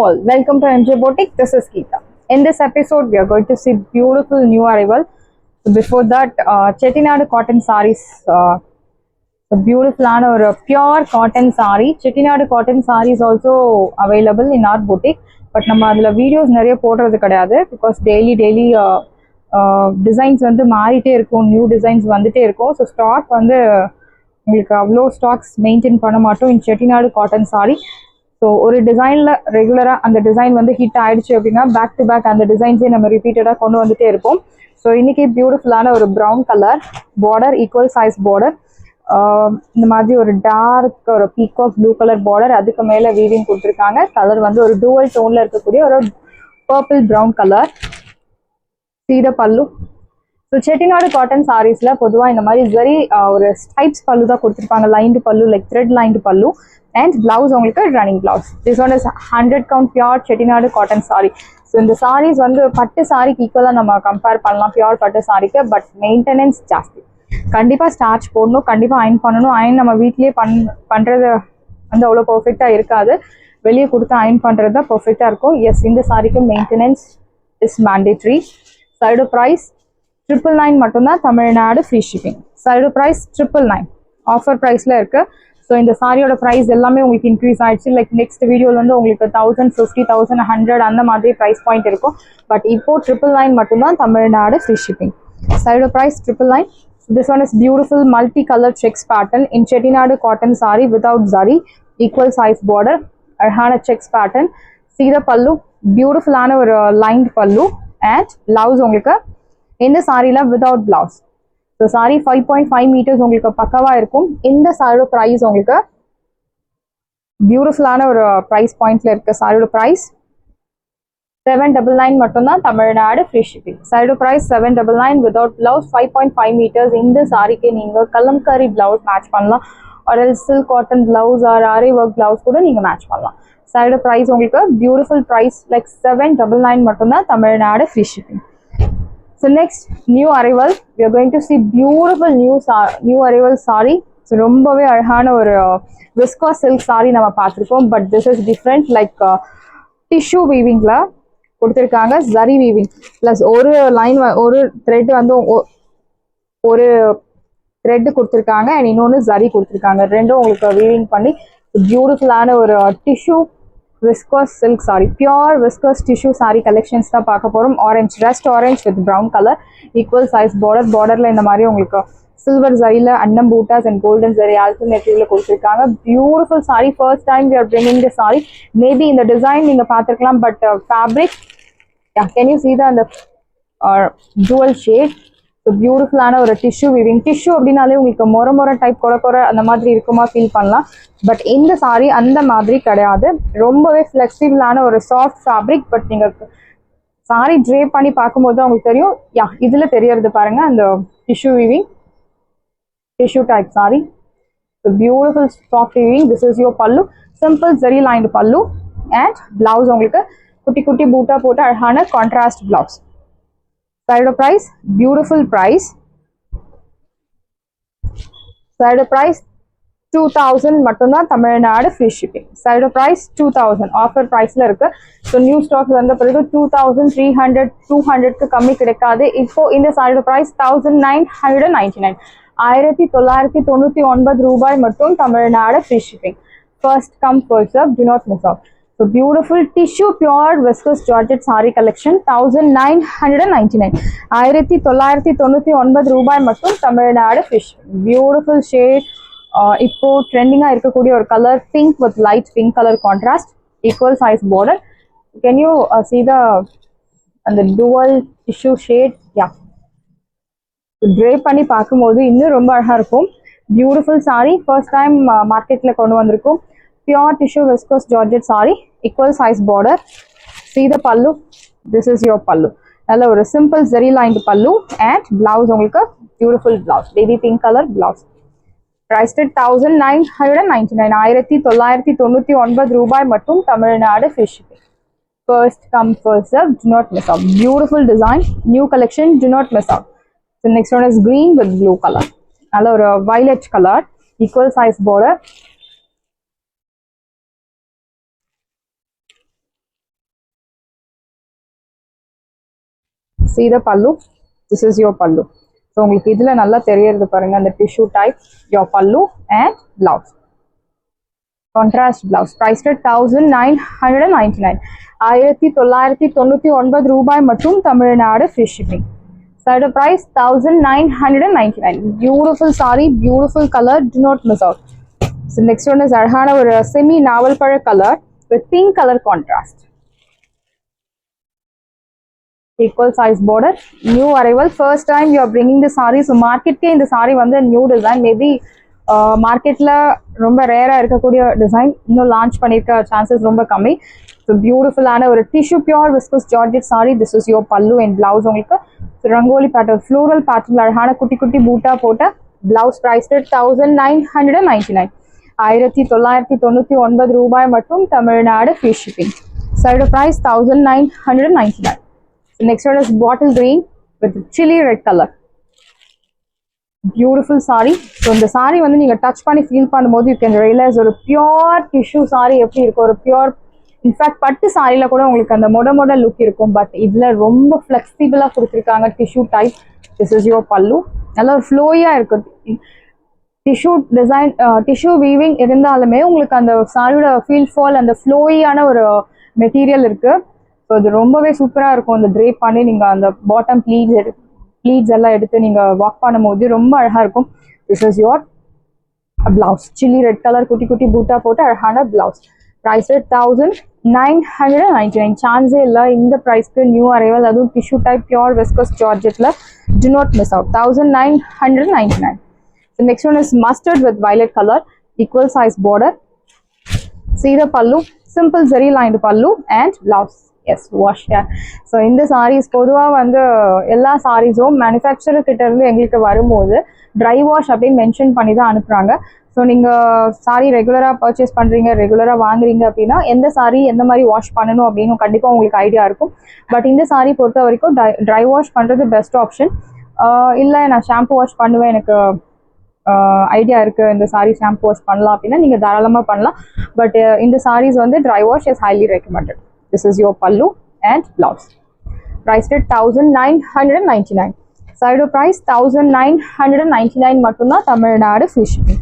all, welcome to MJ Boutique. This is Geeta. In this episode, we are going to see beautiful new arrival. So before that, Chettinad cotton sarees. A beautiful or pure cotton saree. Chettinad cotton saree is also available in our boutique. But நம்ம அதுல videos நிறைய போடுறது கிடையாது because daily designs வந்து மாறிட்டே இருக்கும், new designs வந்துட்டே இருக்கும். ஸோ ஸ்டாக் வந்து உங்களுக்கு அவ்வளோ ஸ்டாக்ஸ் மெயின்டைன் பண்ண மாட்டோம் இன் செட்டிநாடு காட்டன் சாரி. ஸோ ஒரு டிசைனில் ரெகுலராக அந்த டிசைன் வந்து ஹிட் ஆயிடுச்சு அப்படின்னா பேக் டு பேக் அந்த டிசைன்ஸே நம்ம ரிப்பீட்டடாக கொண்டு வந்துட்டே இருப்போம். ஸோ இன்னைக்கு பியூட்டிஃபுல்லான ஒரு brown colour border, equal size border, இந்த மாதிரி ஒரு டார்க் ஒரு பீகாக் ப்ளூ கலர் பார்டர், அதுக்கு மேலே வீவிங் கொடுத்துருக்காங்க. கலர் வந்து ஒரு டூவல் டோனில் இருக்கக்கூடிய ஒரு பர்பிள் ப்ரௌன் கலர். சீத பல்லு. ஸோ செட்டிநாடு காட்டன் சாரீஸில் பொதுவாக இந்த மாதிரி ஜரி ஒரு ஸ்டைப்ஸ் பல்லு தான் கொடுத்துருப்பாங்க, லைன்டு பல்லு, like thread lined pallu. And blouse உங்களுக்கு running blouse. This one is 100 count pure Chettinad cotton sorry. So இந்த சாரீஸ் வந்து பட்டு சாரிக்கு ஈக்குவலாக நம்ம கம்பேர் பண்ணலாம் பியூர் பட்டு சாரிக்கு. பட் மெயின்டெனன்ஸ் ஜாஸ்தி. கண்டிப்பாக ஸ்டார்ச் போடணும், கண்டிப்பாக அயன் பண்ணணும். அயன் நம்ம வீட்லேயே பண்ணுறது வந்து அவ்வளோ பர்ஃபெக்டாக இருக்காது, வெளியே கொடுத்து அயன் பண்ணுறது தான் பர்ஃபெக்டாக இருக்கும். எஸ், இந்த சாரிக்கு maintenance is mandatory. Site price 999 மட்டும்தான், Tamil Nadu free shipping. Side price 999 offer ப்ரைஸில் இருக்குது. ஸோ இந்த சாரியோட ப்ரைஸ் எல்லாமே உங்களுக்கு இன்க்ரீஸ் ஆகிடுச்சு. லைக் நெக்ஸ்ட் வீடியோவில் வந்து உங்களுக்கு 1050, 1100 அந்த மாதிரி ப்ரைஸ் பாயிண்ட் இருக்கும். பட் இப்போ 999 மட்டும்தான், Tamil Nadu free shipping. Side price 999. This one is beautiful multi-color checks pattern in Chettinad cotton saree without zari, equal size border, அழகான checks pattern. See the pallu, beautiful ஆன ஒரு lined pallu and blouse உங்களுக்கு இந்த சாரியில without blouse. So sari 5.5 meters உங்களுக்கு பக்கவா இருக்கும். இந்த சாரியோட ப்ரைஸ் உங்களுக்கு பியூட்டிஃபுல்லான ஒரு ப்ரைஸ் பாயிண்ட்ல இருக்கு. சாரியோட ப்ரைஸ் 799 மட்டும்தான், தமிழ்நாடு ஃப்ரீ ஷிப்பிங். சாரியோட ப்ரைஸ் 799 வித்வுட் பிளவுஸ், 5.5 meters. இந்த சாரிக்கு நீங்க கலம்காரி பிளவுஸ் மேட்ச் பண்ணலாம், ஒரு சில்க் காட்டன் பிளவுஸ் ஆர் ஆரி ஒர்க் பிளவுஸ் கூட நீங்க மேட்ச் பண்ணலாம். சாரியோட ப்ரைஸ் உங்களுக்கு பியூட்டிஃபுல் ப்ரைஸ் லைக் 799 மட்டும்தான், Tamil Nadu free shipping. So next new arrival, we are going to see beautiful new arrival saree. So ரொம்பவே அழகான ஒரு viscose silk saree நம்ம பார்த்திருக்கோம். But this is different, like tissue weavingல கொடுத்திருக்காங்க, zari weaving plus ஒரு line ஒரு thread வந்து ஒரு thread கொடுத்திருக்காங்க and இன்னொன்னு zari கொடுத்திருக்காங்க. ரெண்டும் உங்களுக்கு weaving பண்ணி பியூட்டிஃபுல்லான ஒரு tissue viscose silk saree, pure viscose tissue saree collections தான் பார்க்க போறோம். Orange, rust orange with brown colour, equal size border. பார்டர்ல இந்த மாதிரி உங்களுக்கு சில்வர் ஜரியில அன்னம் பூட்டாஸ் அண்ட் கோல்டன் ஜரி ஆல்டர்னேட்டிவ்ல கொடுத்துருக்காங்க. Beautiful sari. First time we are bringing the sari. Maybe இந்த டிசைன் நீங்க பார்த்துருக்கலாம், but fabric can you see the அந்த ஜுவல் ஷேட். ஸோ பியூட்டிஃபுல்லான ஒரு டிஷ்யூ வீவிங். டிஷ்யூ அப்படின்னாலே உங்களுக்கு மொர டைப் குறை அந்த மாதிரி இருக்குமா ஃபீல் பண்ணலாம். பட் இந்த சாரி அந்த மாதிரி கிடையாது, ரொம்பவே ஃப்ளெக்சிபிளான ஒரு சாஃப்ட் ஃபேப்ரிக். பட் நீங்கள் சாரி ட்ரே பண்ணி பார்க்கும்போது உங்களுக்கு தெரியும். இதில் தெரியறது பாருங்க, அந்த tissue weaving, tissue type sari. Beautiful soft weaving. This is your pallu, simple zari lined pallu and blouse உங்களுக்கு குட்டி குட்டி பூட்டா போட்டு அழகான contrast blouse. Side price, beautiful price. Side price 2000 மட்டும்தான், Tamil Nadu free shipping. Side price 2000 offer ப்ரைஸ்ல இருக்கு. ஸோ நியூ ஸ்டாக் வந்த பிறகு 2300, 200க்கு கம்மி கிடைக்காது. இப்போ இந்த சைடு ப்ரைஸ் 1999, 1999 ரூபாய் மட்டும், தமிழ்நாடு free shipping. First come first serve, do not miss out. So beautiful tissue pure viscose georgette saree collection 1999, 1999 ரூபாய் மட்டும், தமிழ்நாடு ஃப்ரீ ஷிப்பிங். Beautiful shade. இப்போ ட்ரெண்டிங்கா இருக்கக்கூடிய ஒரு colour, pink with light pink colour contrast, equal size border. Can you see the அந்த dual tissue shade? Tray பண்ணி பார்க்கும்போது இன்னும் ரொம்ப அழகா இருக்கும். பியூட்டிஃபுல் சாரி. ஃபர்ஸ்ட் டைம் மார்க்கெட்ல கொண்டு வந்திருக்கும். Pure tissue viscose georgette saree, equal size border. See the pallu, this is your pallu. நல்ல ஒரு simple zari lined pallu and blouse உங்களுக்கு beautiful blouse, baby pink color blouse. Priced at 1999, 1999 ரூபாய் மட்டும், தமிழ்நாடு free shipping. First come first serve, do not miss out. Beautiful design, new collection, do not miss out. The next one is green with blue color. நல்ல ஒரு violet color, equal size border. See the pallu. This is your pallu. So உங்களுக்கு இதுல நல்லா தெரியறது பாருங்க அந்த tissue type, your pallu and blouse. Contrast blouse priced at 1999. 1999 ரூபாய் மற்றும் Tamil Nadu free shipping. Side price 1999. Beautiful saree, beautiful color, do not miss out. So next one is அழகான ஒரு semi navel பழ color with pink color contrast. Equal size border, new arrival, first time you are bringing the saree. So market ke இந்த saree வந்து new design, maybe மார்க்கெட்ல ரொம்ப ரேரா இருக்கக்கூடிய design, இன்னும் லான்ச் பண்ணிருக்க சான்சஸ் ரொம்ப கம்மி. ஸோ பியூட்டிஃபுல்லான ஒரு tissue pure viscous georgette sorry. This is your பல்லு அண்ட் பிளவுஸ். உங்களுக்கு ரங்கோலி பேட்டர்ன், ஃப்ளோரல் பேட்டர்ன், அழகான குட்டி குட்டி பூட்டா போட்ட பிளவுஸ். பிரைஸ் 1999. 1999 ரூபாய் மற்றும் தமிழ்நாடு free shipping. Site price 1999. Next one is bottle green with chili red color. Beautiful saree. So இந்த saree வந்து நீங்க டச் பண்ணி ஃபீல் பண்ணும்போது you can realize ஒரு பியூர் டிஷ்யூ saree எப்படி இருக்கும், ஒரு பியூர். இன்ஃபேக்ட் பட்டு சாரியில கூட உங்களுக்கு அந்த மொட லுக் இருக்கும். பட் இதுல ரொம்ப ஃபிளெக்சிபிளா கொடுத்துருக்காங்க tissue type. This is your பல்லு. நல்லா ஒரு ஃப்ளோயா இருக்கு. டிஷ்யூ டிசைன், டிஷ்யூ வீவிங் இருந்தாலுமே உங்களுக்கு அந்த சாரியோட ஃபீல் ஃபால், அந்த ஃப்ளோயான ஒரு மெட்டீரியல் இருக்கு. ஸோ இது ரொம்பவே சூப்பராக இருக்கும். இந்த ட்ரேப் பண்ணி நீங்கள் அந்த பாட்டம் ப்ளீட்ஸ் எல்லாம் எடுத்து நீங்கள் வாக் பண்ணும்போது ரொம்ப அழகாக இருக்கும். This is your blouse. Chilli red colour குட்டி குட்டி பூட்டா போட்டு அழகான பிளவுஸ். ப்ரைஸ் 1999. சான்ஸே இல்லை இந்த ப்ரைஸ்க்கு நியூ அரைவல், அதுவும் டிஷ்யூ டைப் பியூர் விஸ்கஸ் ஜார்ஜெட்டில். Do not miss out. 1999. The next one is mustard with violet color, equal size border. See the pallu, simple zari lined pallu and blouse. Yes, wash here. So இந்த sarees பொதுவா வந்து எல்லா சாரீஸும் manufacturer கிட்ட இருந்து எங்களுக்கு வரும்போது dry wash அப்படின்னு mention பண்ணி தான் அனுப்புறாங்க. ஸோ நீங்கள் சாரி ரெகுலராக பர்ச்சேஸ் பண்ணுறீங்க, ரெகுலராக வாங்குறீங்க அப்படின்னா எந்த சாரி எந்த மாதிரி வாஷ் பண்ணணும் அப்படின்னு கண்டிப்பாக உங்களுக்கு ஐடியா இருக்கும். பட் இந்த சாரி பொறுத்த வரைக்கும் ட்ரை வாஷ் பண்ணுறது பெஸ்ட் ஆப்ஷன். இல்லை நான் ஷாம்பு வாஷ் பண்ணுவேன், எனக்கு ஐடியா இருக்குது இந்த சாரி ஷாம்பு வாஷ் பண்ணலாம் அப்படின்னா நீங்கள் தாராளமாக பண்ணலாம். பட் இந்த சாரீஸ் வந்து dry wash is highly recommended. This is your pallu and blouse. Priced at 1999. Side price 1999 மட்டும்தா Tamil Nadu free shipping.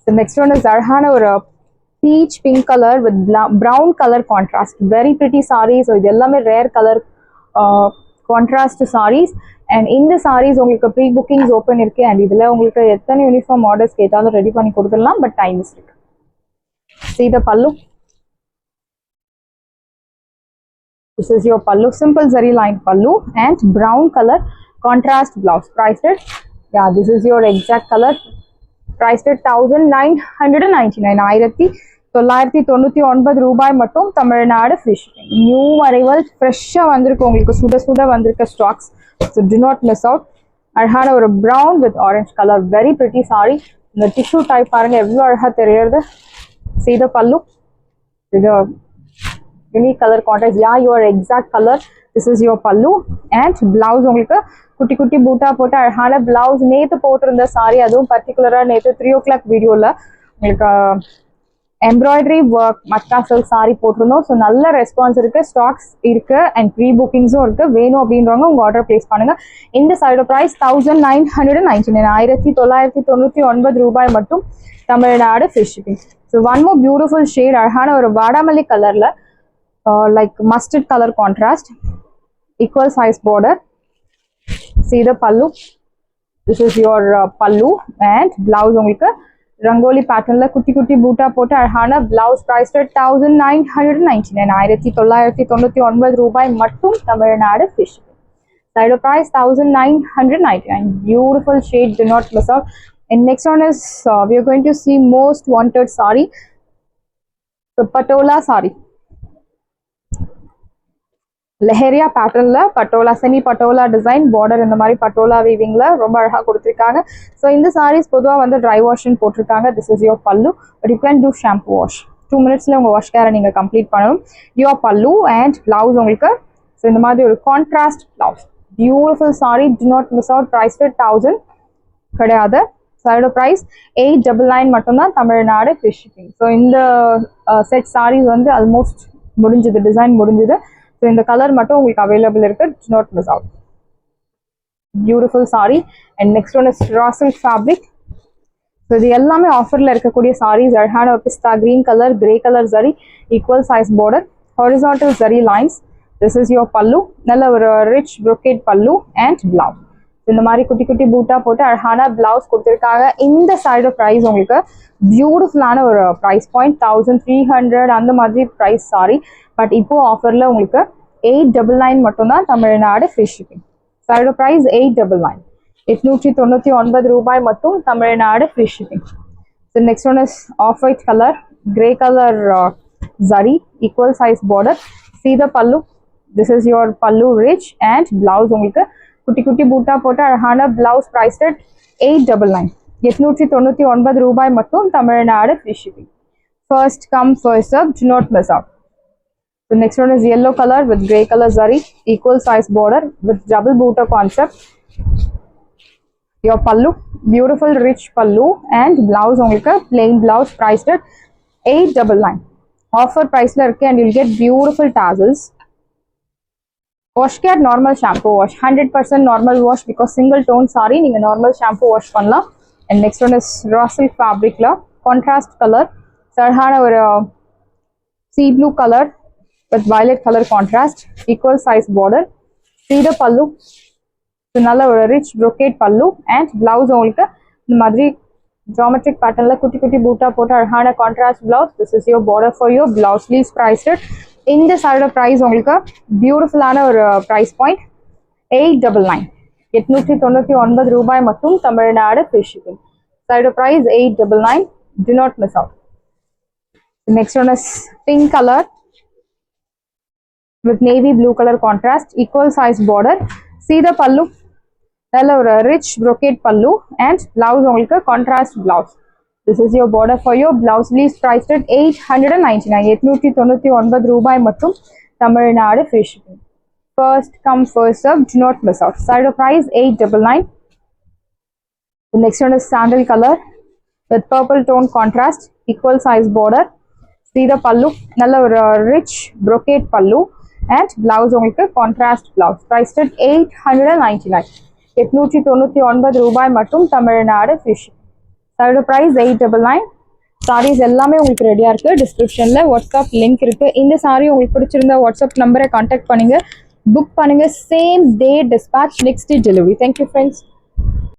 The next one is அழகான ஒரு peach pink color with brown color contrast. Very pretty sarees. So இது எல்லாமே rare color contrast sarees. And இந்த sarees உங்களுக்கு pre bookings open இருக்கு. And இதுல உங்களுக்கு எத்தனை யூனிஃபார்ம் ஆர்டர்ஸ் கேட்டாலும் ரெடி பண்ணி கொடுத்துடலாம். பட் டைம் இஸ் இருக்கு. See the pallu. This is your pallu, simple zari lined pallu and brown color contrast blouse. Priced at, yeah, this is your exact color. Priced at 1999. 1999 ரூபாய் மட்டும் தமிழ்நாடு free shipping. New arrival, ஃப்ரெஷ்ஷாக வந்திருக்கு உங்களுக்கு, சுட வந்திருக்க stocks. So to not miss out. அழகான ஒரு brown with orange colour, very pretty sorry. இந்த டிஷ்யூ டைப் பாருங்க எவ்வளோ அழகாக தெரியறது. See the pallu. இது unique color contrast. Yeah, your exact color. This is your pallu and blouse. உங்களுக்கு குட்டி குட்டி பூட்டா போட்டு அழகான பிளவுஸ். நேற்று போட்டிருந்த சாரி, அதுவும் பர்டிகுலரா நேற்று 3 o'clock வீடியோல உங்களுக்கு embroidery work matka silk sorry போட்டிருந்தோம். ஸோ நல்ல ரெஸ்பான்ஸ் இருக்கு, ஸ்டாக்ஸ் இருக்கு அண்ட் ப்ரீ புக்கிங்ஸும் இருக்கு. வேணும் அப்படின்றவங்க உங்க ஆர்டர் பிளேஸ் பண்ணுங்க. இந்த சைடு பிரைஸ் 1999. 1999 ரூபாய் மட்டும் தமிழ்நாடு free shipping. So one more beautiful shade, அழகான ஒரு வாடாமல்லி கலர்ல like mustard color contrast, equal size border. See the pallu. This is your pallu and blouse. உங்களுக்கு ரங்கோலி பேட்டர்ன்ல குட்டி குட்டி பூட்டா போட்டு அழகான பிளவுஸ். பிரைஸ் 1999. 1999 ரூபாய் மட்டும் தமிழ்நாடு free shipping. Site price 1999. Beautiful shade, do not miss out. And next one is we are going to see most wanted saree, the patola saree. Leheriya பேட்டர்ன்ல patola, semi patola design, border இந்த மாதிரி பட்டோலா வீவிங்ல ரொம்ப அழகா கொடுத்துருக்காங்க. ஸோ இந்த சாரீஸ் பொதுவாக வந்து ட்ரை வாஷ்ன்னு போட்டிருக்காங்க. திஸ் இஸ் யோர் பல்லு, but you can do shampoo wash. 2 minutesல உங்க வாஷ் கேரை நீங்க கம்ப்ளீட் பண்ணணும். யோர் பல்லு அண்ட் பிளவுஸ் உங்களுக்கு ஸோ இந்த மாதிரி ஒரு contrast blouse. Beautiful sari, do not miss out. Price 1000 கிடையாது. சைடோ பிரைஸ் 899 மட்டும்தான் தமிழ்நாடு ஃப்ரீ ஷிப்பிங். ஸோ இந்த செட் சாரீஸ் வந்து ஆல்மோஸ்ட் முடிஞ்சது, டிசைன் முடிஞ்சது. ஸோ இந்த கலர் மட்டும் உங்களுக்கு அவைலபிள் இருக்கு, do not miss out. Beautiful saree. And next one is raw silk fabric. So இது எல்லாமே ஆஃபர்ல இருக்கக்கூடிய sarees. அழகான பிஸ்தா green color, grey color zari, equal size border, horizontal zari lines. This is your pallu. நல்ல ஒரு rich brocade pallu and blouse. இந்த மாதிரி குட்டி குட்டி பூட்டா போட்டு அழகான பிளவுஸ் கொடுத்துருக்காங்க. இந்த சைடு ப்ரைஸ் உங்களுக்கு பியூட்டிஃபுல்லான ஒரு ப்ரைஸ் பாயிண்ட் 1300 அந்த மாதிரி ப்ரைஸ் சாரி. பட் இப்போ ஆஃபர்ல உங்களுக்கு 899 மட்டும்தான், Tamil Nadu free shipping. Side price 899, 899 ரூபாய் மட்டும், தமிழ்நாடு free shipping. So next one is off white colour, grey colour zari, equal size border. See the pallu. This is your pallu rich and blouse உங்களுக்கு குட்டி குட்டி பூட்டா போட்டு அழகான பிளவுஸ் பிரைஸ் அட் 899, 899 ரூபாய் மட்டும், தமிழ்நாடு free shipping. First come first serve, do not miss out. The next one is yellow color with grey color zari, equal size border with double booter concept. Your pallu, beautiful rich pallu and blouse உங்களுக்கு plain blouse priced at 899. Offer priceல இருக்கு and you'll get beautiful tassels. Wash care normal shampoo wash, 100% normal wash because single tone saree நீங்க normal shampoo wash பண்ணலாம். And next one is raw silk fabricல contrast color, அழகான ஒரு sea blue color with violet color contrast, equal size border. See the pallu. So நல்ல ஒரு rich brocade pallu and blouse உங்களுக்கு இந்த மாதிரி geometric patternல குட்டி குட்டி பூட்டா போட்டு அழகான contrast blouse. This is your border for your blouse sleeves priced at. இந்த சைடு ப்ரைஸ் உங்களுக்கு பியூட்டிஃபுல்லான ஒரு ப்ரைஸ் பாயிண்ட் 899, 899 ரூபாய் மட்டும், தமிழ்நாடு free shipping. Side price 899, do not miss out. Next one is pink color with navy blue color contrast, equal size border. See the pallu. நல்ல ஒரு rich brocade pallu and blouse உங்களுக்கு contrast blouse. This is your border for your blouse sleeves priced at 899, 899 ரூபாய் மட்டும், தமிழ்நாடு free shipping. First come first serve, do not miss out. Side of price 899. The next one is sandal color with purple tone contrast, equal size border. See the pallu, நல்ல ஒரு rich brocade pallu and blouse உங்களுக்கு contrast blouse priced at 899, 899 ரூபாய் மட்டும், தமிழ்நாடு free shipping. Side price 899. Sarees எல்லாமே உங்களுக்கு ரெடியாக இருக்குது. டிஸ்கிரிப்ஷனில் வாட்ஸ்அப் லிங்க் இருக்குது. இந்த சாரீ உங்களுக்கு பிடிச்சிருந்தா வாட்ஸ்அப் நம்பரை கான்டாக்ட் பண்ணுங்கள், புக் பண்ணுங்கள். Same day dispatch, next day delivery. Thank you friends.